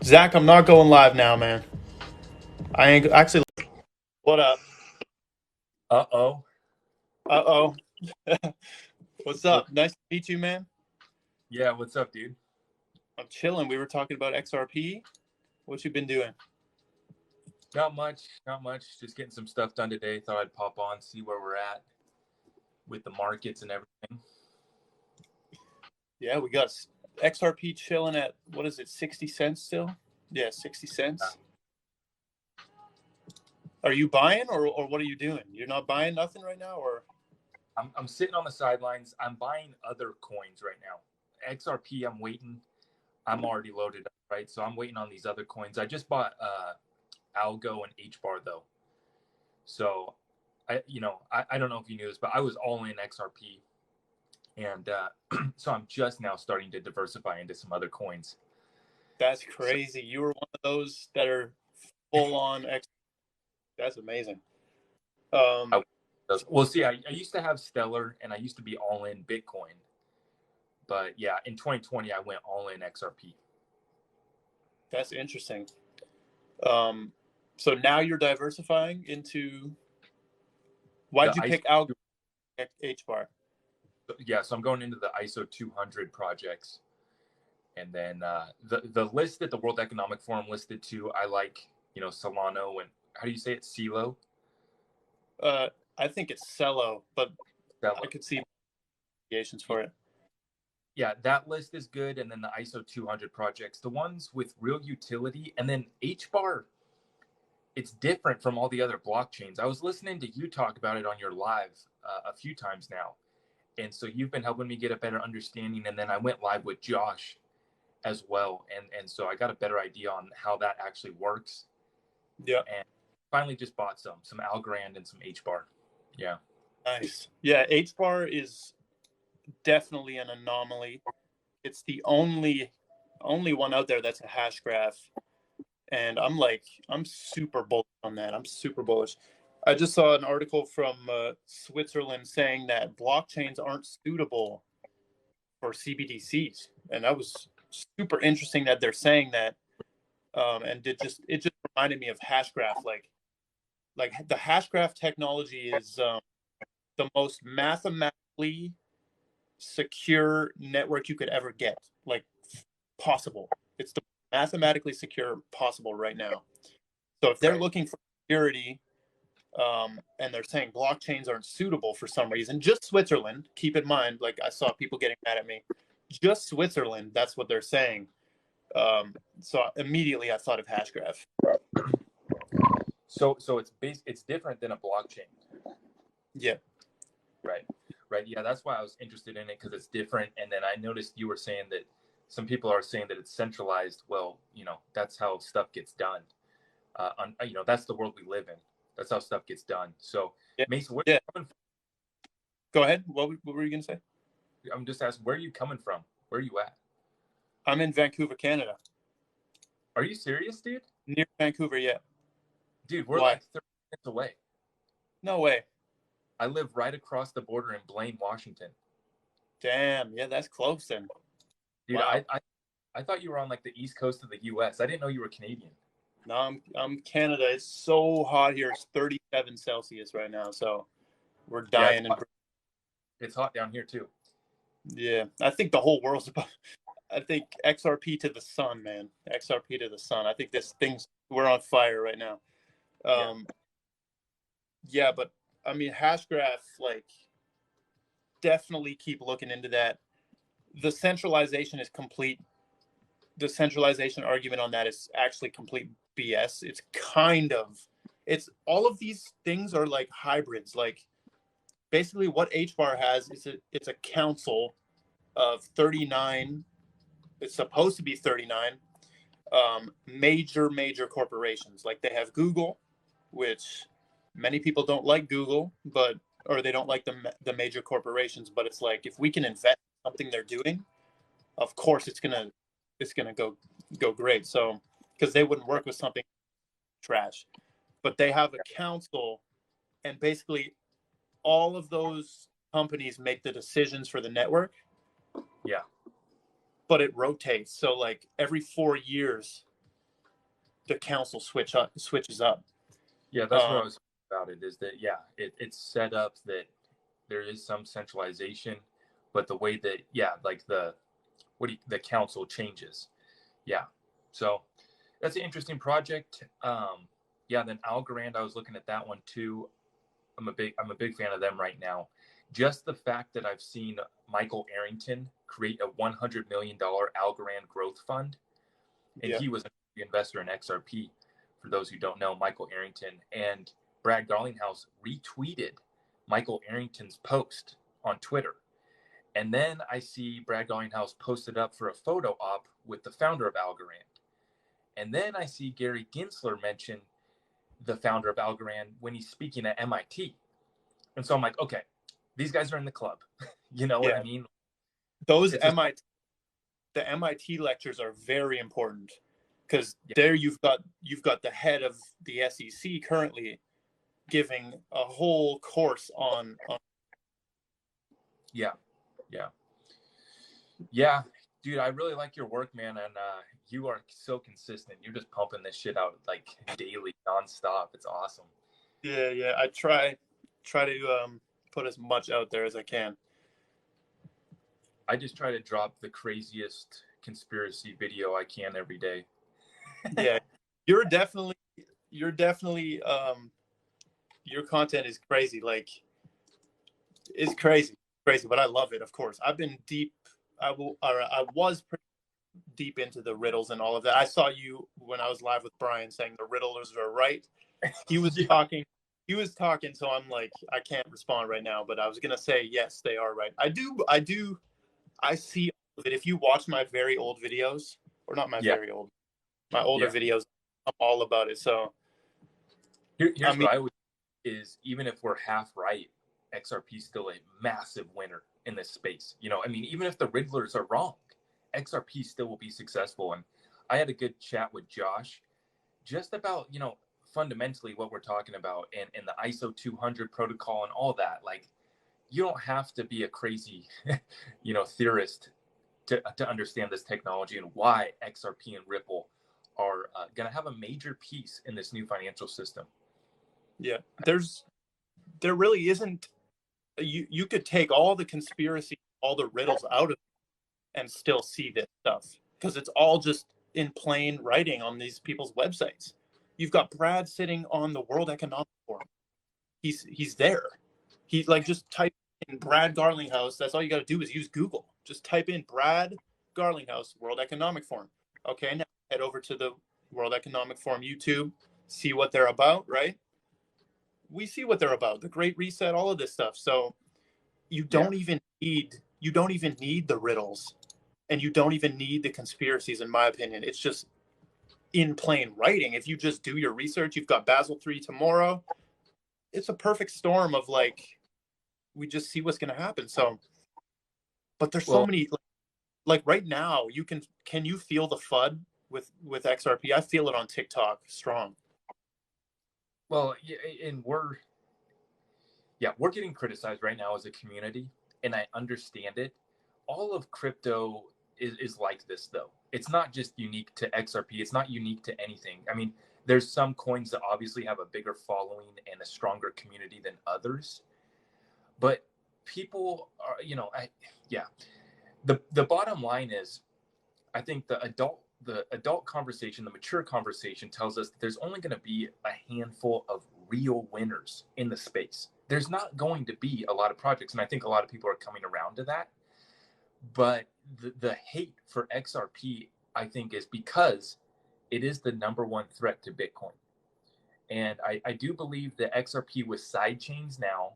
Zach, I'm not going live now, man. I ain't actually. What up? Uh-oh. Uh oh. What's What? up? Nice to meet you, man. Yeah, what's up, dude? I'm chilling. We were talking about XRP. What you been doing? Not much, not much. Just getting some stuff done today. Thought I'd pop on, see where we're at with the markets and everything. Yeah, we got XRP chilling at what is it? 60 cents still? Yeah, 60 Yeah. cents. Are you buying or what are you doing? You're not buying nothing right now, or I'm sitting on the sidelines. I'm buying other coins right now. XRP, I'm waiting. I'm already loaded up, right? So I'm waiting on these other coins. I just bought Algo and HBAR though. So I don't know if you knew this, but I was all in XRP. And so I'm just now starting to diversify into some other coins. that's So crazy. You were one of those that are full on X. That's amazing. Um, I, well, see, I used to have Stellar and I used to be all in Bitcoin. But yeah, in 2020, I went all in XRP. that's interesting. Um, so now you're diversifying into. The Why'd you ISO, pick out H bar? yeah, so I'm going into the ISO 200 projects. And then the list that the World Economic Forum listed to, I like, Solano and how do you say it? CELO? I think it's Cello, but I Cello. could see applications for it. Yeah, that list is good. And then the ISO 200 projects, the ones with real utility. And then HBAR, it's different from all the other blockchains. I was listening to you talk about it on your live a few times now. And so you've been helping me get a better understanding. And then I went live with Josh as well. And so I got a better idea on how that actually works. Yeah, And finally just bought some Algorand and some HBAR. Yeah. nice. Yeah, H bar is definitely an anomaly. It's the only one out there that's a hash graph, and I'm super bullish on that. I'm super bullish. I just saw an article from Switzerland saying that blockchains aren't suitable for CBDCs, and that was super interesting that they're saying that. And it just reminded me of Hashgraph. Like the Hashgraph technology is the most mathematically secure network you could ever get, like possible. It's the mathematically secure possible right now. So if they're Right. looking for security, and they're saying blockchains aren't suitable for some reason, just Switzerland. Keep in mind, like I saw people getting mad at me. Just Switzerland. That's what they're saying. So immediately I thought of Hashgraph. So it's different than a blockchain. Yeah. Right. Right. Yeah, that's why I was interested in it because it's different. And then I noticed you were saying that some people are saying that it's centralized. Well, that's how stuff gets done. That's the world we live in. That's how stuff gets done. So, Yeah. Mason, where are Yeah. you coming Go ahead. What were you going to say? from? I'm just asking, where are you coming from? Where are you at? I'm in Vancouver, Canada. Are you serious, dude? Near Vancouver, yeah. Dude, we're Why? like 30 minutes away. No way. I live right across the border in Blaine, Washington. Damn. Yeah, that's close then. Dude, Wow. I thought you were on like the east coast of the U.S. I didn't know you were Canadian. No, I'm Canada. It's so hot here. It's 37 Celsius right now, so we're Yeah, dying. And it's hot down here too. yeah, I think the whole world's about. I think XRP to the sun, man. XRP to the sun. I think this thing's we're on fire right now. Yeah. Um, yeah, but I mean, Hashgraph, like, definitely keep looking into that. The centralization is complete. The centralization argument on that is actually complete BS. It's all of these things are like hybrids. Like basically, what HBAR has is it's a council of 39. It's supposed to be 39 major corporations. Like they have Google, which many people don't like Google, but or they don't like the major corporations. But it's like if we can invest in something they're doing, of course it's gonna go great. So because they wouldn't work with something trash, but they have a council, and basically all of those companies make the decisions for the network, Yeah. but it rotates. So like every 4 years, the council switches up. Yeah, that's what I was about it, is that, it's set up that there is some centralization, but the way that, like the council changes. Yeah. So that's an interesting project. Then Algorand, I was looking at that one too. I'm a big fan of them right now. Just the fact that I've seen Michael Arrington create a $100 million Algorand growth fund, and he was an investor in XRP. For those who don't know, Michael Arrington, and Brad Garlinghouse retweeted Michael Arrington's post on Twitter. And then I see Brad Garlinghouse posted up for a photo op with the founder of Algorand. And then I see Gary Gensler mention the founder of Algorand when he's speaking at MIT. And so I'm like, okay, these guys are in the club. You know what I mean? Those the MIT lectures are very important, because there you've got the head of the SEC currently giving a whole course on dude, I really like your work, man, and you are so consistent. You're just pumping this shit out like daily, nonstop. It's awesome. I try to put as much out there as I can. I just try to drop the craziest conspiracy video I can every day. Yeah, you're definitely your content is crazy. Like, it's crazy, but I love it. Of course, I've been deep. I was pretty deep into the riddles and all of that. I saw you when I was live with Brian saying the riddlers are right. He was talking. So I'm like, I can't respond right now, but I was gonna say yes, they are right. I see all of it. If you watch my very old videos, or not my very old, my older videos, I'm all about it. So here's what I would is, even if we're half right, XRP is still a massive winner in this space. You know, I mean, even if the riddlers are wrong, XRP still will be successful. And I had a good chat with Josh just about, fundamentally what we're talking about, and the ISO 200 protocol and all that. Like, you don't have to be a crazy, theorist to understand this technology and why XRP and Ripple are going to have a major piece in this new financial system. Yeah, there really isn't. You could take all the conspiracy, all the riddles out of it and still see this stuff, because it's all just in plain writing on these people's websites. You've got Brad sitting on the World Economic Forum. He's there. He's like, just type in Brad Garlinghouse. That's all you got to do is use Google. Just type in Brad Garlinghouse, World Economic Forum. Okay, now head over to the World Economic Forum YouTube, see what they're about, right? We see what they're about, the Great Reset, all of this stuff. So you don't even need the riddles, and you don't even need the conspiracies, in my opinion. It's just in plain writing. If you just do your research, you've got Basel III tomorrow. It's a perfect storm of, like, we just see what's going to happen. So, but there's so many, like right now, can you feel the FUD with XRP? I feel it on TikTok strong. Well, and we're getting criticized right now as a community, and I understand it. All of crypto is like this, though. It's not just unique to XRP. It's not unique to anything. I mean, there's some coins that obviously have a bigger following and a stronger community than others. But people are, the bottom line is, I think the adult conversation, the mature conversation, tells us that there's only going to be a handful of real winners in the space. There's not going to be a lot of projects, and I think a lot of people are coming around to that. But the hate for XRP, I think, is because it is the number one threat to Bitcoin. And I do believe that XRP, with side chains now,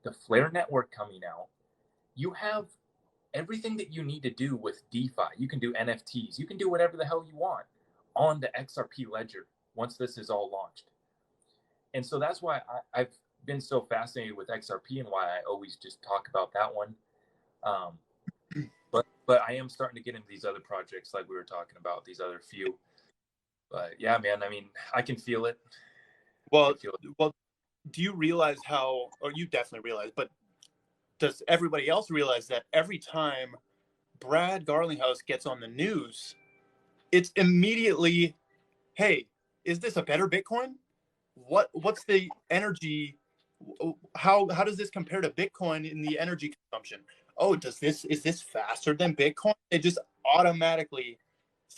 the Flare network coming out, you have everything that you need to do with DeFi. You can do NFTs. You can do whatever the hell you want on the XRP ledger once this is all launched. And so that's why I've been so fascinated with XRP, and why I always just talk about that one. But I am starting to get into these other projects, like we were talking about, these other few. But yeah, man, I mean, I can feel it. Well, do you realize how, or you definitely realize, but does everybody else realize that every time Brad Garlinghouse gets on the news, it's immediately, hey, is this a better Bitcoin? What's the energy? How does this compare to Bitcoin in the energy consumption? Oh, is this faster than Bitcoin? They just automatically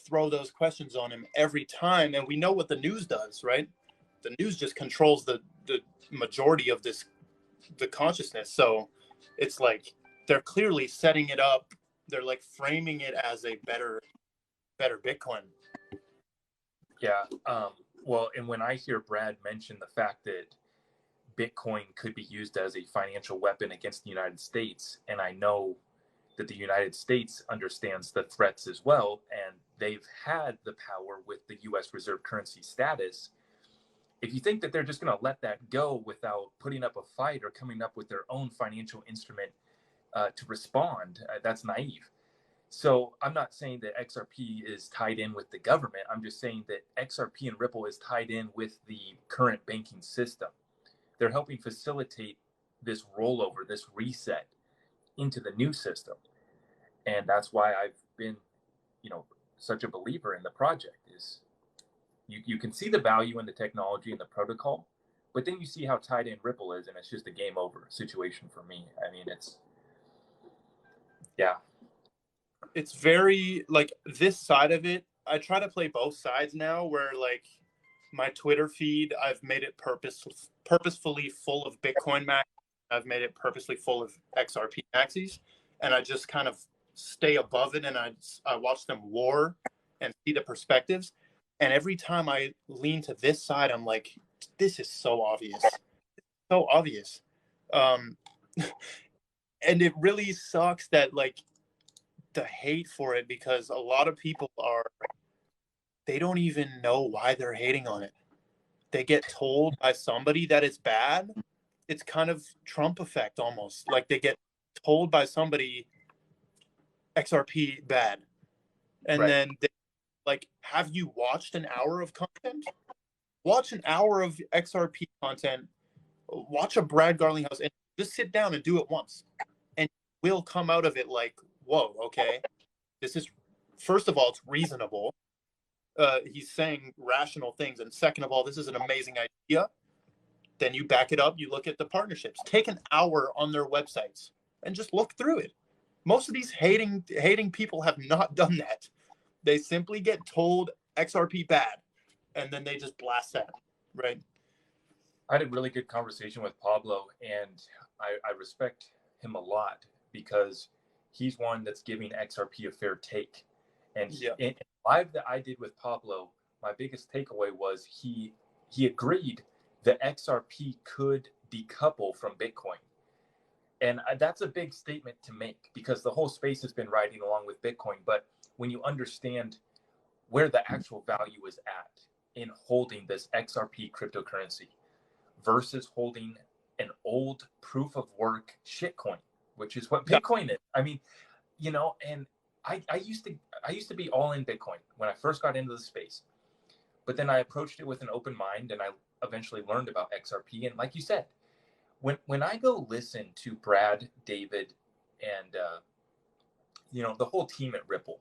throw those questions on him every time, and we know what the news does, right? The news just controls the majority of the consciousness. So it's like they're clearly setting it up. They're like framing it as a better Bitcoin. Yeah. Well, and when I hear Brad mention the fact that Bitcoin could be used as a financial weapon against the United States, and I know that the United States understands the threats as well, and they've had the power with the U.S. reserve currency status. If you think that they're just going to let that go without putting up a fight or coming up with their own financial instrument to respond, that's naive. So I'm not saying that XRP is tied in with the government. I'm just saying that XRP and Ripple is tied in with the current banking system. They're helping facilitate this rollover, this reset into the new system. And that's why I've been, such a believer in the project. Is you can see the value in the technology and the protocol, but then you see how tied in Ripple is, and it's just a game over situation for me. I mean, yeah. It's very like this side of it. I try to play both sides now, where like my Twitter feed, I've made it purposefully full of Bitcoin maxis. I've made it purposely full of XRP maxis, and I just kind of stay above it, and I watch them war and see the perspectives. And every time I lean to this side, I'm like, this is so obvious, so obvious. Um, and it really sucks that like the hate for it, because a lot of people they don't even know why they're hating on it. They get told by somebody that it's bad. It's kind of Trump effect almost. Like they get told by somebody XRP bad. And Right. then they like, have you watched an hour of content? Watch an hour of XRP content. Watch a Brad Garlinghouse and just sit down and do it once. And we'll come out of it like, whoa, okay. This is, first of all, it's reasonable. He's saying rational things. And second of all, this is an amazing idea. Then you back it up. You look at the partnerships. Take an hour on their websites and just look through it. Most of these hating people have not done that. They simply get told XRP bad, and then they just blast that, right? I had a really good conversation with Pablo, and I respect him a lot because he's one that's giving XRP a fair take. And in live that I did with Pablo, my biggest takeaway was he agreed that XRP could decouple from Bitcoin. And that's a big statement to make because the whole space has been riding along with Bitcoin. But when you understand where the actual value is at in holding this XRP cryptocurrency versus holding an old proof of work shitcoin, which is what Bitcoin is. I mean, and I used to be all in Bitcoin when I first got into the space, but then I approached it with an open mind, and I eventually learned about XRP. And like you said, when I go listen to Brad, David, and the whole team at Ripple,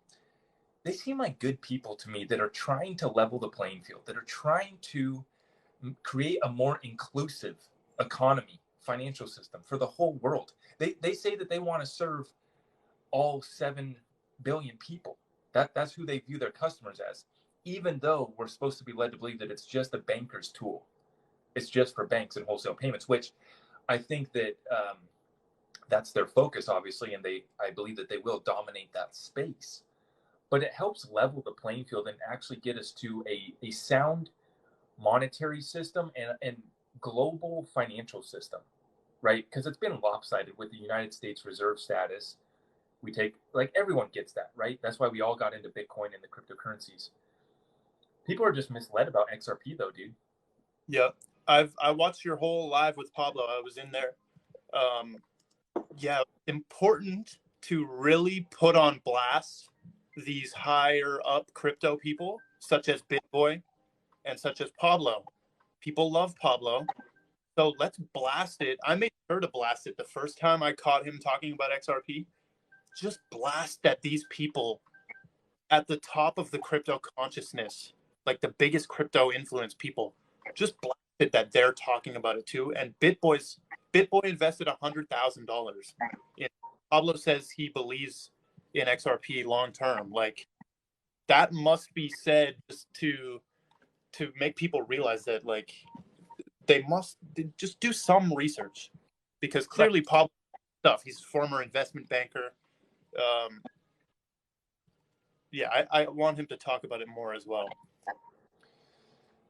they seem like good people to me that are trying to level the playing field, that are trying to create a more inclusive economy, financial system for the whole world. They say that they want to serve all 7 billion people. That's who they view their customers as, even though we're supposed to be led to believe that it's just a banker's tool. It's just for banks and wholesale payments, which I think that that's their focus, obviously, and I believe that they will dominate that space. But it helps level the playing field and actually get us to a sound monetary system and global financial system, right? Because it's been lopsided with the United States reserve status. We take, like, everyone gets that, right? That's why we all got into Bitcoin and the cryptocurrencies. People are just misled about XRP, though, dude. Yeah, I watched your whole live with Pablo. I was in there. Important to really put on blast these higher up crypto people, such as BitBoy and such as Pablo. People love Pablo. So let's blast it. I made sure to blast it the first time I caught him talking about XRP. Just blast at these people at the top of the crypto consciousness like the biggest crypto influence people, just blasted that they're talking about it too. And BitBoy invested $100,000 in. Pablo says he believes in XRP long term. Like that must be said just to make people realize that like they must just do some research, because clearly Pablo stuff. He's a former investment banker. Um, yeah, I want him to talk about it more as well.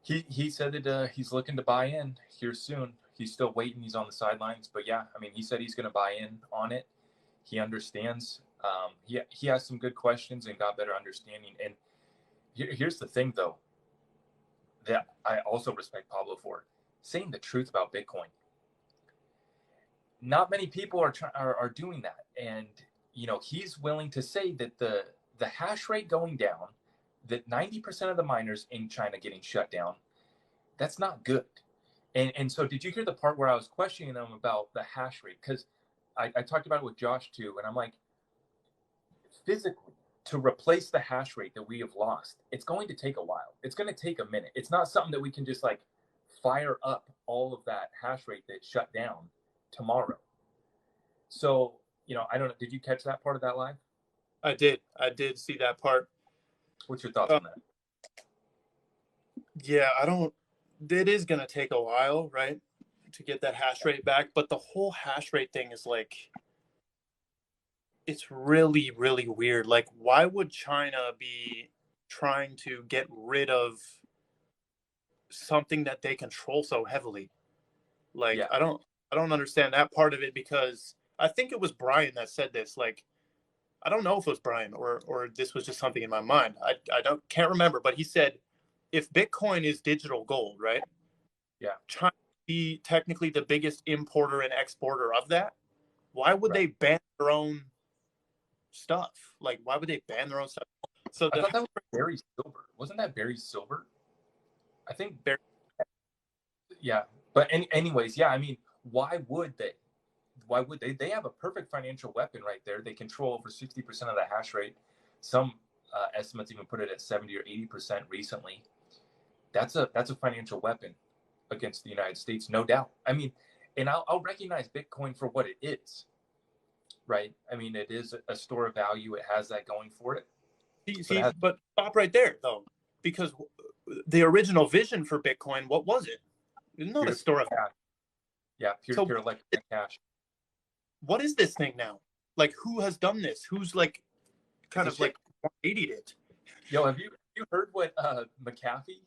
He said that he's looking to buy in here soon. He's still waiting. He's on the sidelines, but yeah, I mean, he said he's going to buy in on it. He understands. He has some good questions and got better understanding. And here's the thing, though, that I also respect Pablo for saying the truth about Bitcoin. Not many people are doing that, and you know, he's willing to say that the hash rate going down, that 90% of the miners in China getting shut down, that's not good. And so did you hear the part where I was questioning them about the hash rate? Because I talked about it with Josh too, and I'm like, physically, to replace the hash rate that we have lost, it's going to take a while. It's going to take a minute. It's not something that we can just like fire up all of that hash rate that shut down tomorrow. So, you know, I don't know. Did you catch that part of that live? I did see that part. What's your thoughts on that? Yeah, it is going to take a while, right, to get that hash rate back. But the whole hash rate thing is like, it's really, really weird. Like, why would China be trying to get rid of something that they control so heavily? Like, Yeah. I don't understand that part of it, because I think it was Brian that said this. Like, I don't know if it was Brian or this was just something in my mind. I can't remember, but he said if Bitcoin is digital gold, right? Yeah. China be technically the biggest importer and exporter of that. Why would they ban their own stuff? Like, why would they ban their own stuff? So I thought that was Barry Silver. Wasn't that Barry Silver? I think Barry. Yeah. But anyways, yeah, I mean, why would they? Why would they? They have a perfect financial weapon right there. They control over 60% of the hash rate. Some estimates even put it at 70 or 80% recently. That's a financial weapon against the United States, no doubt. I mean, and I'll recognize Bitcoin for what it is, right? I mean, it is a store of value. It has that going for it. But stop right there, though, because the original vision for Bitcoin, what was it? It's not a store of cash. Yeah, peer-to-peer electronic cash. What is this thing now? Like, who has done this? Who's like kind of like 180'd it? Yo, have you heard what McAfee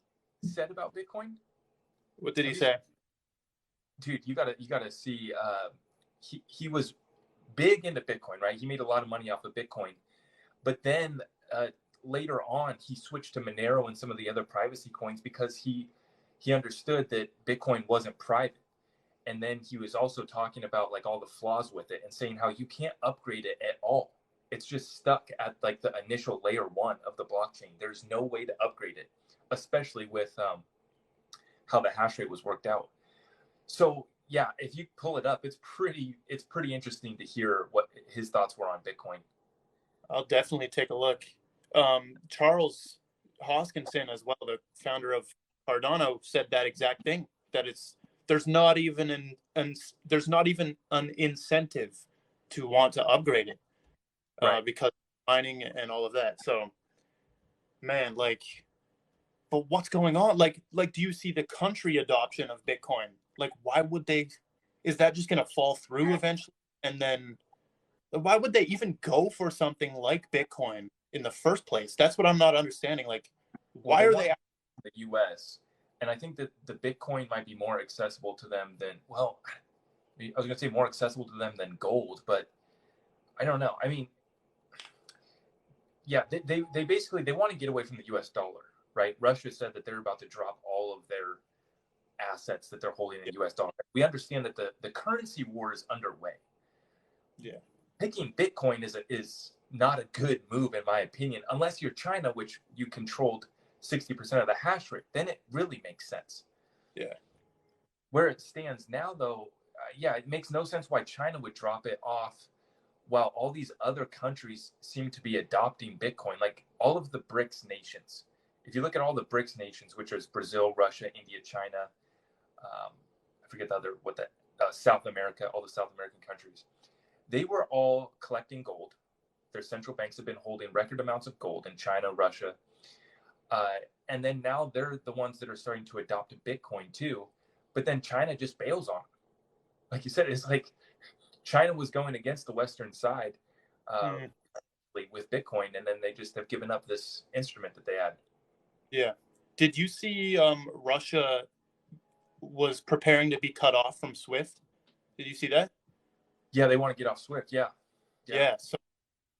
said about Bitcoin? What did he say? Dude, you gotta see. He was big into Bitcoin, right? He made a lot of money off of Bitcoin, but then later on, he switched to Monero and some of the other privacy coins because he understood that Bitcoin wasn't private. And then he was also talking about like all the flaws with it and saying how you can't upgrade it at all. It's just stuck at like the initial layer 1 of the blockchain. There's no way to upgrade it, especially with how the hash rate was worked out. So yeah, if you pull it up, it's pretty interesting to hear what his thoughts were on Bitcoin. I'll definitely take a look. Charles Hoskinson, as well, the founder of Cardano, said that exact thing. That there's not even an incentive to want to upgrade it, right. because of mining and all of that. So, man, like, but what's going on? Like, do you see the country adoption of Bitcoin? Like, why would they? Is that just going to fall through eventually? And then, why would they even go for something like Bitcoin in the first place? That's what I'm not understanding. Like, why are they the U.S.? And I think that the Bitcoin might be more accessible to them than, well, I was going to say more accessible to them than gold, but I don't know. I mean, yeah, they basically, they want to get away from the U.S. dollar, right? Russia said that they're about to drop all of their assets that they're holding in U.S. dollar. We understand that the currency war is underway. Yeah. Picking Bitcoin is not a good move, in my opinion, unless you're China, which you controlled 60% of the hash rate. Then it really makes sense. Yeah. Where it stands now, though, yeah, it makes no sense why China would drop it off while all these other countries seem to be adopting Bitcoin. Like all of the BRICS nations, if you look at all the BRICS nations, which is Brazil, Russia, India, China, I forget South America, all the South American countries, they were all collecting gold. Their central banks have been holding record amounts of gold in China, Russia. And then now they're the ones that are starting to adopt Bitcoin too. But then China just bails on them. Like you said, it's like China was going against the Western side with Bitcoin, and then they just have given up this instrument that they had. Yeah. Did you see Russia was preparing to be cut off from SWIFT? Did you see that? Yeah, they want to get off SWIFT. Yeah. So,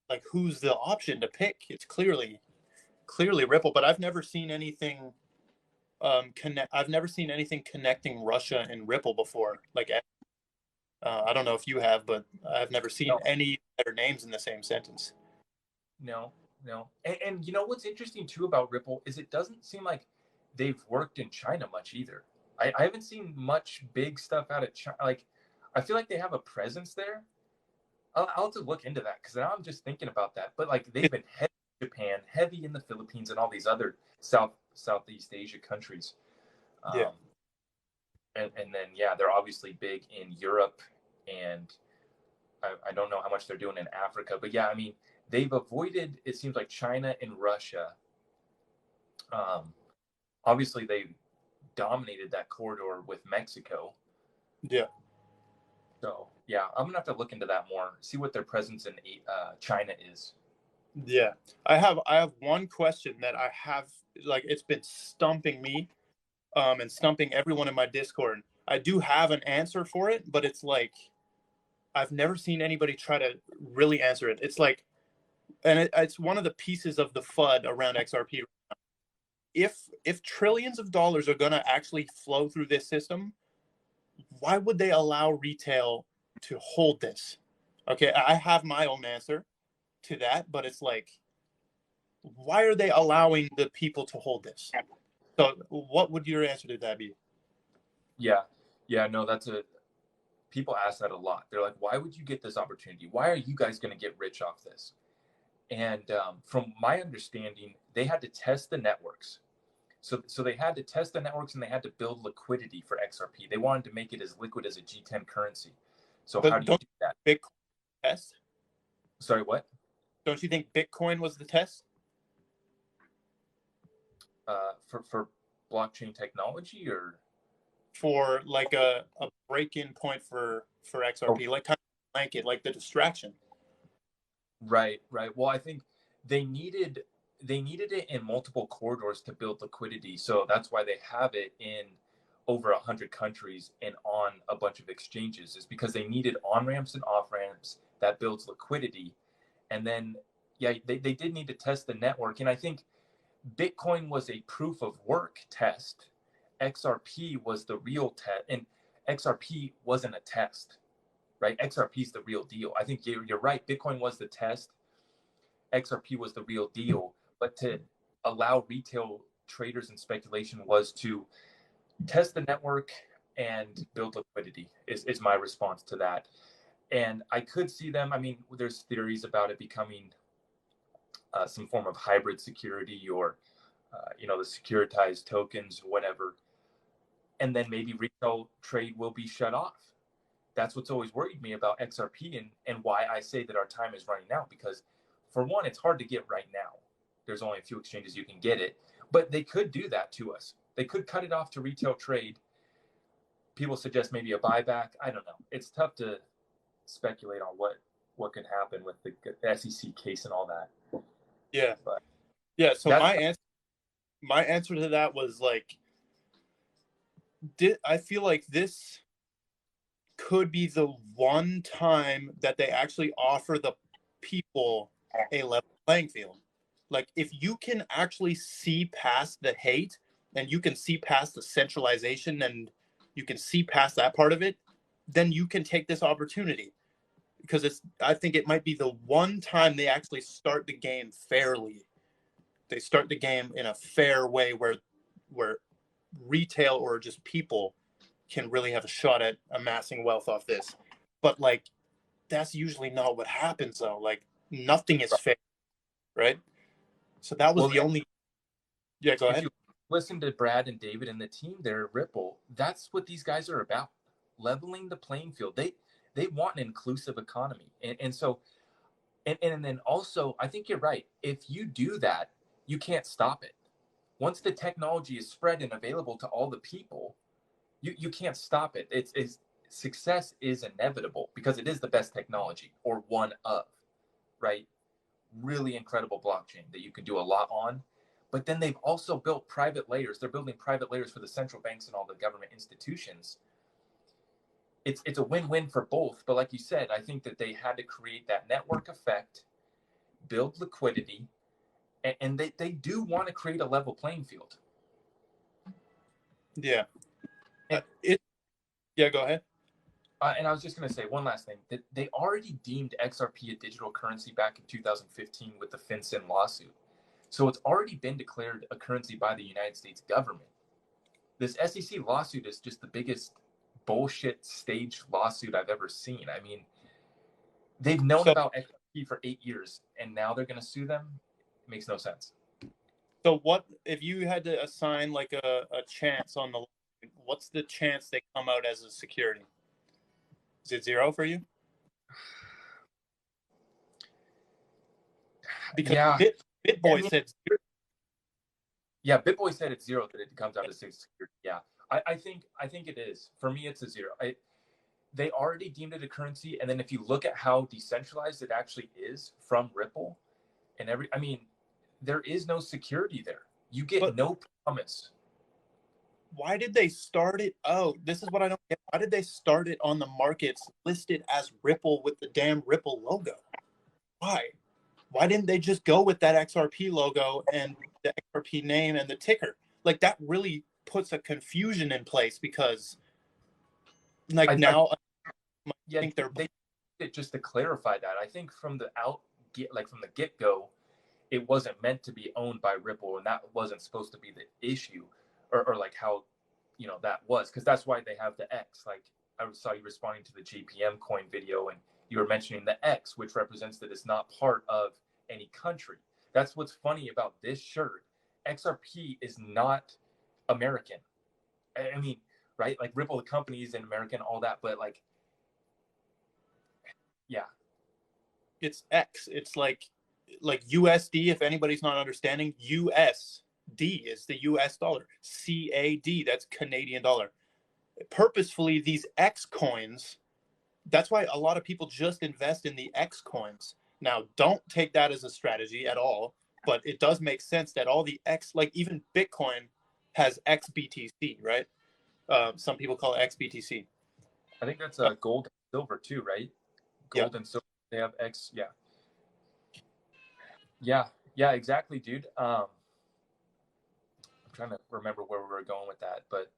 like, who's the option to pick? It's clearly Ripple, but I've never seen anything I've never seen anything connecting Russia and Ripple before. Like, I don't know if you have, but I've never seen any better names in the same sentence. No. And you know what's interesting too about Ripple is it doesn't seem like they've worked in China much either. I haven't seen much big stuff out of China. Like, I feel like they have a presence there. I'll have to look into that because now I'm just thinking about that. But like, they've been heavy in Japan, heavy in the Philippines, and all these other Southeast Asia countries. Yeah. And then they're obviously big in Europe, and I don't know how much they're doing in Africa. But yeah, I mean, they've avoided, it seems like, China and Russia. Obviously, they dominated that corridor with Mexico. Yeah. So, yeah, I'm going to have to look into that more, see what their presence in China is. Yeah. I have one question that I have, like, it's been stumping me and stumping everyone in my Discord. I do have an answer for it, but it's like, I've never seen anybody try to really answer it. It's like, and it's one of the pieces of the FUD around XRP. If trillions of dollars are going to actually flow through this system, why would they allow retail to hold this? Okay, I have my own answer to that, but it's like, why are they allowing the people to hold this? So what would your answer to that be? Yeah, no, people ask that a lot. They're like, why would you get this opportunity? Why are you guys going to get rich off this? And from my understanding, they had to test the networks. So they had to test the networks and they had to build liquidity for XRP. They wanted to make it as liquid as a G10 currency. So how do you do that? Bitcoin test? Sorry, what? Don't you think Bitcoin was the test? For blockchain technology, or for like a break-in point for XRP, like kind of blanket, like the distraction. Right. Well, I think they needed it in multiple corridors to build liquidity. So that's why they have it in over 100 countries and on a bunch of exchanges, is because they needed on-ramps and off-ramps that builds liquidity. And then, they did need to test the network. And I think Bitcoin was a proof of work test. XRP was the real test. And XRP wasn't a test, right? XRP is the real deal. I think you're right. Bitcoin was the test. XRP was the real deal. But to allow retail traders and speculation was to test the network and build liquidity is my response to that. And I could see them, I mean, there's theories about it becoming some form of hybrid security, or the securitized tokens, whatever. And then maybe retail trade will be shut off. That's what's always worried me about XRP, and why I say that our time is running out, because for one, it's hard to get right now. There's only a few exchanges you can get it, but they could do that to us. They could cut it off to retail trade. People suggest maybe a buyback. I don't know. It's tough to speculate on what could happen with the SEC case and all that. Yeah. But yeah. So my answer to that was like, I feel like this could be the one time that they actually offer the people a level playing field. Like, if you can actually see past the hate and you can see past the centralization and you can see past that part of it, then you can take this opportunity, because I think it might be the one time they actually start the game fairly. They start the game in a fair way where retail or just people can really have a shot at amassing wealth off this. But like, that's usually not what happens though. Like, nothing is fair, right? So that was the only Yeah, go If ahead. you listen to Brad and David and the team there at Ripple, that's what these guys are about. Leveling the playing field. They want an inclusive economy. And so and then also I think you're right. If you do that, you can't stop it. Once the technology is spread and available to all the people, you can't stop it. It's success is inevitable because it is the best technology or one of, right? Really incredible blockchain that you can do a lot on. But then they've also built private layers. They're building private layers for the central banks and all the government institutions. It's a win-win for both. But like you said, I think that they had to create that network effect, build liquidity, and they do want to create a level playing field. Yeah. And, Yeah, go ahead. and I was just going to say one last thing. That they already deemed XRP a digital currency back in 2015 with the FinCEN lawsuit. So it's already been declared a currency by the United States government. This SEC lawsuit is just the biggest bullshit stage lawsuit I've ever seen. I mean, they've known So, about XRP for 8 years, and now they're going to sue them? It makes no sense. so what if you had to assign like a chance on the, what's the chance they come out as a security? Is it 0 for you? Because Yeah. BitBoy I mean, said 0. yeah, BitBoy said it's 0 that it comes out as 6 security. Yeah. I think it is. For me, it's a 0. They already deemed it a currency, and then if you look at how decentralized it actually is from Ripple and I mean, there is no security there. You get But no promise. why did they start it? Oh, this is what I don't get. Why did they start it on the markets listed as Ripple with the damn Ripple logo? Why? Why didn't they just go with that XRP logo and the XRP name and the ticker? Like that really puts a confusion in place because like now I Yeah, think they're they did it just to clarify that. I think from the from the get go, it wasn't meant to be owned by Ripple, and that wasn't supposed to be the issue, or like how, that was, because that's why they have the X. Like I saw you responding to the JPM coin video, and you were mentioning the X, which represents that it's not part of any country. That's what's funny about this shirt. XRP is not American. I mean, right? Like Ripple, the company is in American, all that, but like, yeah, it's X. It's like USD. If anybody's not understanding, USD is the US dollar. CAD, that's Canadian dollar. Purposefully, these X coins. That's why a lot of people just invest in the X coins. Now, don't take that as a strategy at all, but it does make sense that all the X, like even Bitcoin, has XBTC, right? Some people call it XBTC. I think that's Uh, gold and silver too, right? yeah. Gold and silver. They have X. Yeah. Yeah, exactly, dude. I'm trying to remember where we were going with that, but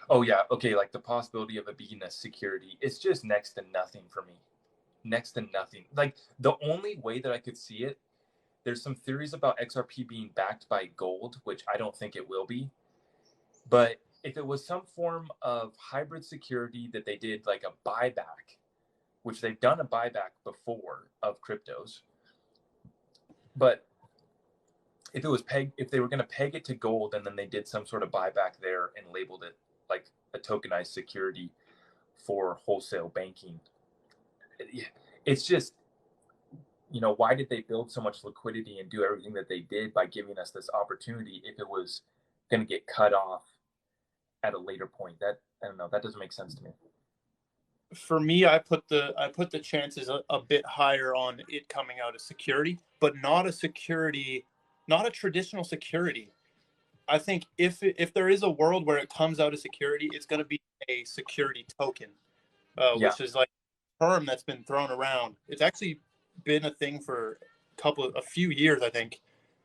oh yeah, okay. Like the possibility of it being a security, it's just next to nothing for me. Next to nothing. Like the only way that I could see it, there's some theories about XRP being backed by gold, which I don't think it will be. But if it was some form of hybrid security that they did like a buyback, which they've done a buyback before of cryptos, but if they were going to peg it to gold and then they did some sort of buyback there and labeled it like a tokenized security for wholesale banking, it's just, why did they build so much liquidity and do everything that they did by giving us this opportunity if it was going to get cut off at a later point? That, I don't know, that doesn't make sense to me. For me, I put the chances a bit higher on it coming out as security, but not a security, not a traditional security. I think if there is a world where it comes out as security, it's going to be a security token, Yeah. which is like a term that's been thrown around. It's actually been a thing for a few years, I think,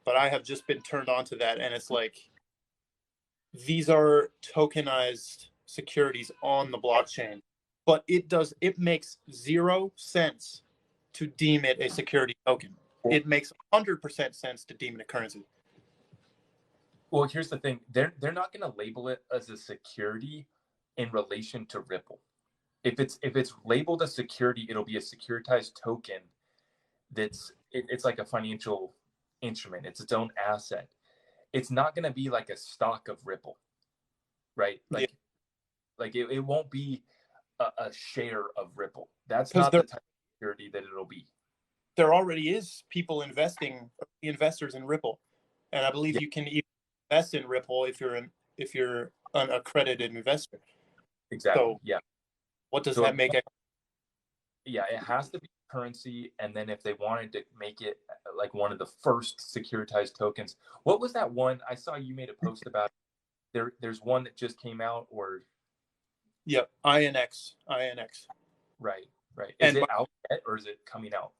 but I have just been turned on to that, and it's like these are tokenized securities on the blockchain, but it makes 0 sense to deem it a security token. Well, It makes 100% sense to deem it a currency. well, here's the thing. They're not going to label it as a security in relation to Ripple. If it's labeled a security, it'll be a securitized token it's like a financial instrument. It's its own asset. it's not going to be like a stock of Ripple, right? Like, it won't be a share of Ripple. That's because not the type of security that it'll be. there already is people investors in Ripple, and I believe you can even invest in Ripple if you're an accredited investor. Exactly. So Yeah. what does So that make? yeah, it has to be currency, and then if they wanted to make it like one of the first securitized tokens, what was that one I saw you made a post about? There's one that just came out, or Yep, INX. right. Is And it out yet, or is it coming out?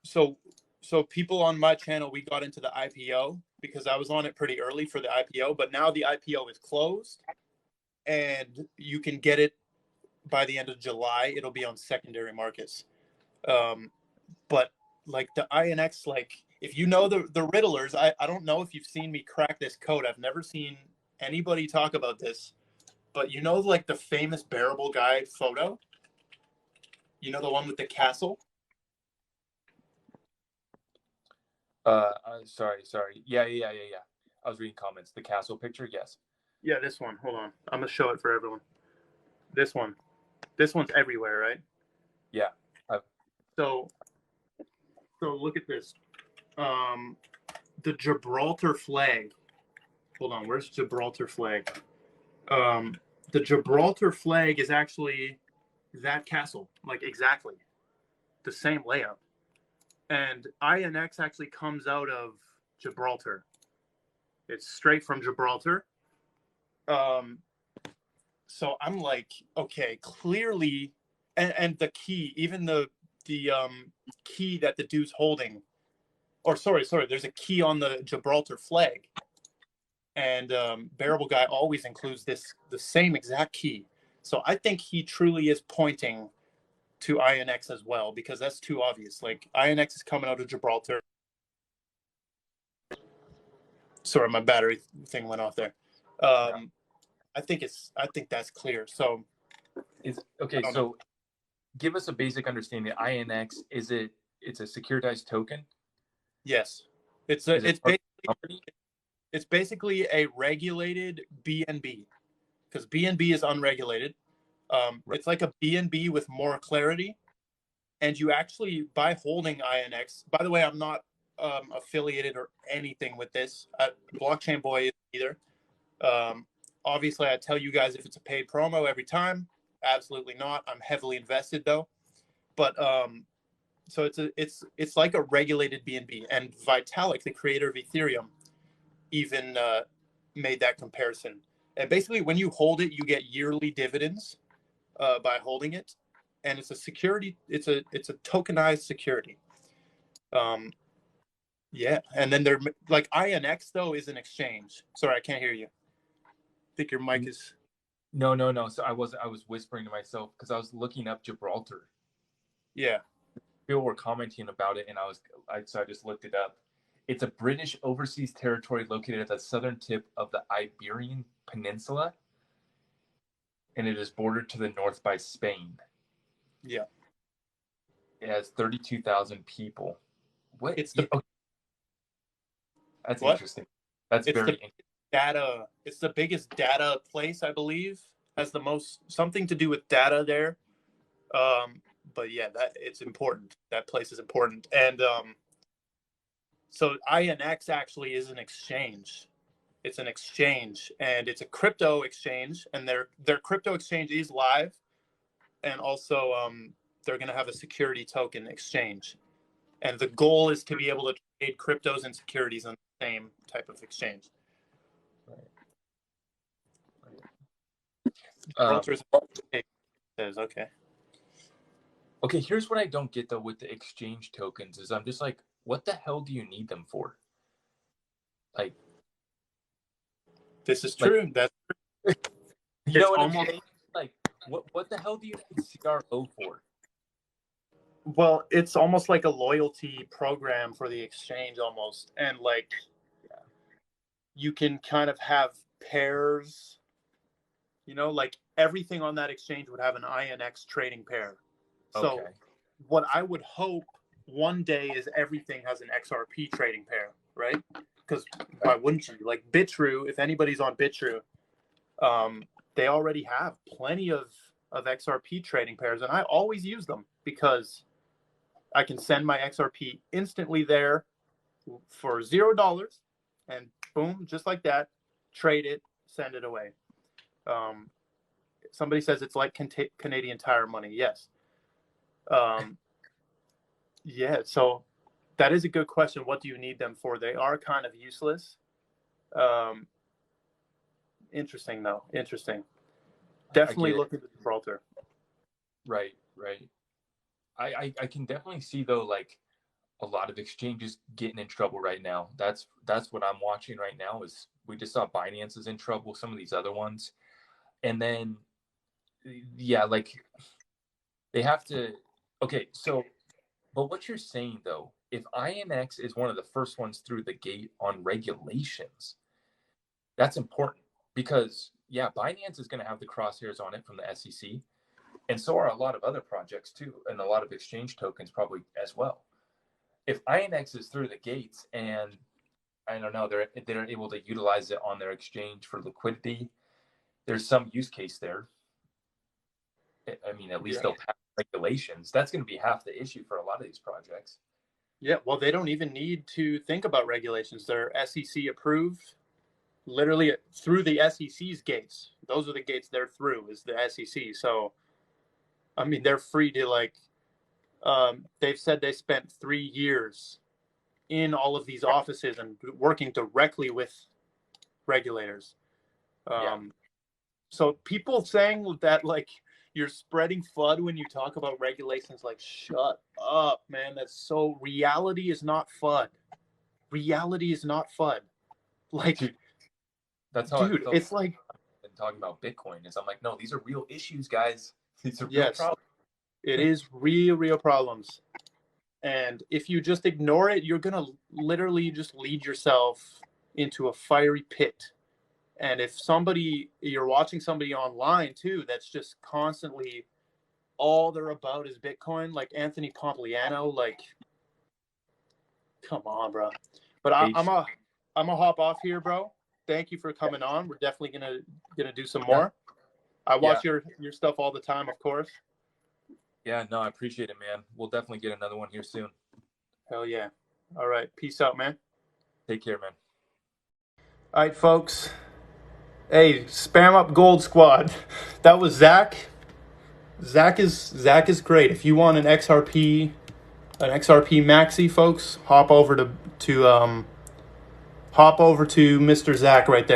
so people on my channel, we got into the IPO because I was on it pretty early for the IPO, but now the IPO is closed and you can get it by the end of July. It'll be on secondary markets. But like the INX, like if you know the Riddlers, I don't know if you've seen me crack this code. I've never seen anybody talk about this, but you know, like the famous bearable guy photo, the one with the castle. Sorry. Yeah. I was reading comments. The castle picture, yes. Yeah, this one. Hold on, I'm gonna show it for everyone. This one's everywhere, right? Yeah. So look at this. The Gibraltar flag. Hold on, where's Gibraltar flag? The Gibraltar flag is actually that castle, like exactly the same layout. And INX actually comes out of Gibraltar. It's straight from Gibraltar. So I'm like, okay, clearly, and the key, even the key that the dude's holding, or sorry, there's a key on the Gibraltar flag, and Bearable Guy always includes the same exact key. So I think he truly is pointing to INX as well, because that's too obvious. Like INX is coming out of Gibraltar. Sorry, my battery thing went off there. I think that's clear. So Is okay. So give us a basic understanding. INX, it's a securitized token? Yes. It's basically a regulated BNB, because BNB is unregulated. Right. It's like a BNB with more clarity. And you actually, by holding INX, by the way, I'm not affiliated or anything with this. Blockchain Boy either. Obviously, I tell you guys if it's a paid promo every time. Absolutely not. I'm heavily invested though. But so it's like a regulated BNB, and Vitalik, the creator of Ethereum, even made that comparison. And basically, when you hold it, you get yearly dividends by holding it, and it's a security. It's a tokenized security. Yeah, and then they're like INX though is an exchange. Sorry, I can't hear you. I think your mic is. No. So I was whispering to myself because I was looking up Gibraltar. Yeah. People were commenting about it, and so I just looked it up. It's a British overseas territory located at the southern tip of the Iberian Peninsula, and it is bordered to the north by Spain. Yeah. It has 32,000 people. What? It's the okay. That's what? interesting. That's It's very the data. It's the biggest data place, I believe. Has the most something to do with data there. But yeah, that it's important. That place is important, and so INX actually is an exchange. It's an exchange, and it's a crypto exchange, and their crypto exchange is live, and also they're going to have a security token exchange, and the goal is to be able to trade cryptos and securities on the same type of exchange. Right. Says okay. Okay, here's what I don't get though with the exchange tokens is I'm just like, what the hell do you need them for? Like, this is true. That's you know what I'm saying? Like, what the hell do you need CRO for? Well, it's almost like a loyalty program for the exchange almost. And like you can kind of have pairs, like everything on that exchange would have an INX trading pair. So what I would hope one day is everything has an XRP trading pair, right? because why wouldn't you? Like Bitrue, if anybody's on Bitrue, they already have plenty of XRP trading pairs, and I always use them because I can send my XRP instantly there for $0, and boom, just like that, trade it, send it away. Somebody says it's like Canadian Tire money. Yes. Yeah, so that is a good question. What do you need them for? They are kind of useless. Interesting, though. Interesting. Definitely look into Gibraltar. Right. I can definitely see, though, like a lot of exchanges getting in trouble right now. That's what I'm watching right now. Is we just saw Binance is in trouble, some of these other ones, and then yeah, like they have to. Okay, so but what you're saying, though, if INX is one of the first ones through the gate on regulations, that's important because yeah, Binance is going to have the crosshairs on it from the SEC, and so are a lot of other projects too, and a lot of exchange tokens probably as well. If INX is through the gates and I don't know, they're able to utilize it on their exchange for liquidity, there's some use case there. I mean, at least they'll pass regulations. That's going to be half the issue for a lot of these projects. Yeah, well, they don't even need to think about regulations. They're SEC approved, literally through the SEC's gates. Those are the gates they're through, is the SEC. So, I mean, they're free to like. They've said they spent 3 years in all of these offices and working directly with regulators. So people saying that like you're spreading FUD when you talk about regulations, like shut up, man. That's so reality is not FUD. Reality is not FUD. Like that's how dude, it's like talking about Bitcoin is I'm like, no, these are real issues, guys. These are real problems. It is real problems. And if you just ignore it, you're going to literally just lead yourself into a fiery pit. And if you're watching somebody online too, that's just constantly all they're about is Bitcoin, like Anthony Pompliano, like, come on, bro. But I'm a hop off here, bro. Thank you for coming on. We're definitely gonna do some more. I watch your stuff all the time, of course. Yeah, no, I appreciate it, man. We'll definitely get another one here soon. Hell yeah. All right. Peace out, man. Take care, man. All right, folks. Hey, spam up Gold Squad. That was Zach. Zach is great. If you want an XRP maxi, folks, hop over to Mr. Zach right there.